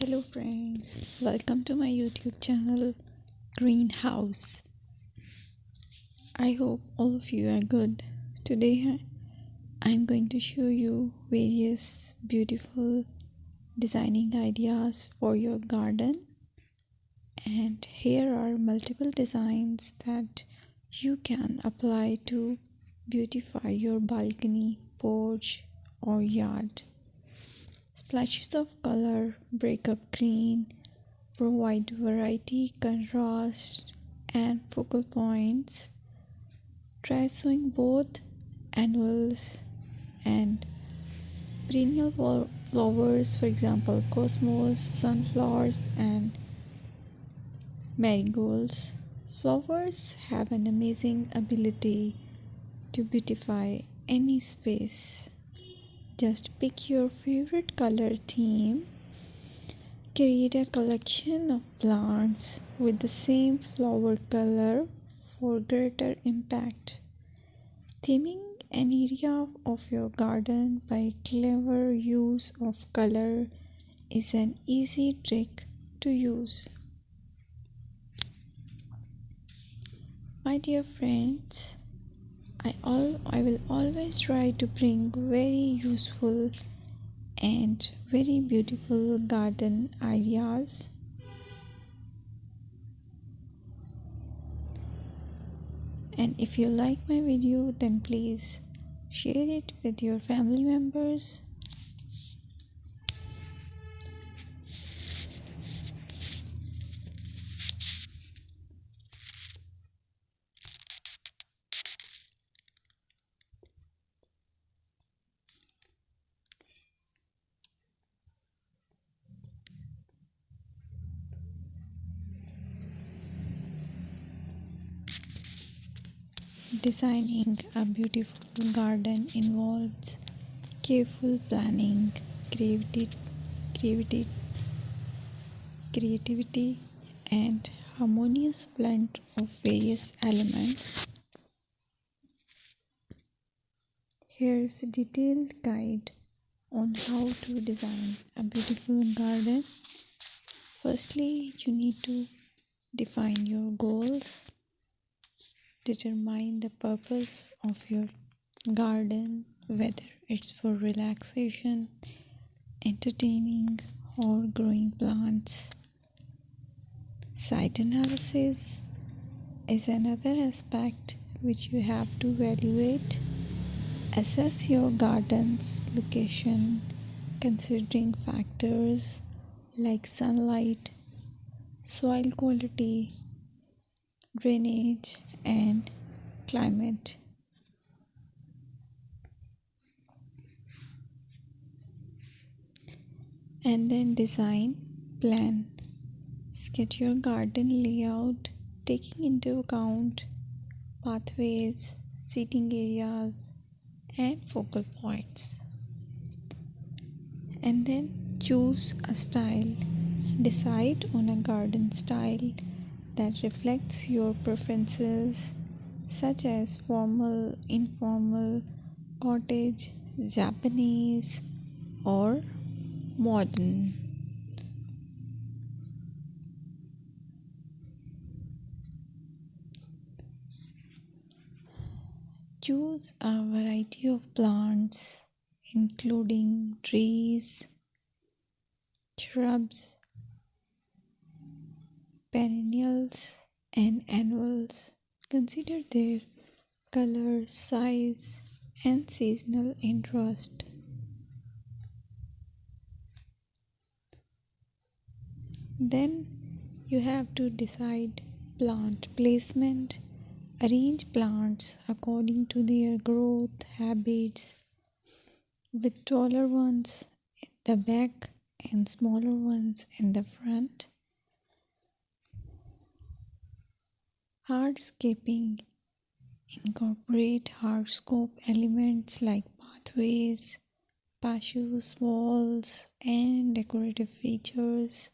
Hello friends, welcome to my YouTube channel Greenhouse. I hope all of you are good. Today I'm going to show you various beautiful designing ideas for your garden, and here are multiple designs that you can apply to beautify your balcony, porch or yard. Splashes of color break up green, provide variety, contrast, and focal points. Try sowing both annuals and perennial flowers, for example, cosmos, sunflowers, and marigolds. Flowers have an amazing ability to beautify any space. Just pick your favorite color theme. Create a collection of plants with the same flower color for greater impact. Theming an area of your garden by clever use of color is an easy trick to use. My dear friends, I will always try to bring very useful and very beautiful garden ideas. And if you like my video, then please share it with your family members. Designing a beautiful garden involves careful planning, creativity, creativity, and harmonious blend of various elements. Here's a detailed guide on how to design a beautiful garden. Firstly, you need to define your goals. Determine the purpose of your garden, whether it's for relaxation, entertaining, or growing plants. Site analysis is another aspect which you have to evaluate. Assess your garden's location, considering factors like sunlight, soil quality, drainage, and climate. And then design, plan. Sketch your garden layout, taking into account pathways, seating areas, and focal points. And then choose a style. Decide on a garden style that reflects your preferences, such as formal, informal, cottage, Japanese, or modern. Choose a variety of plants, including trees, shrubs, perennials, and annuals. Consider their color, size, and seasonal interest. Then you have to decide plant placement. Arrange plants according to their growth habits, with taller ones in the back and smaller ones in the front. Hardscaping. Incorporate hardscape elements like pathways, patios, walls, and decorative features.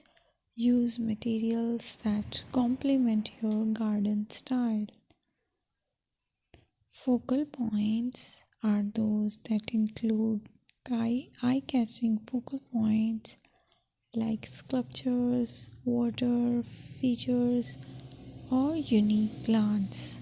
Use materials that complement your garden style. Focal points are those that include eye-catching focal points like sculptures, water features, or unique plants.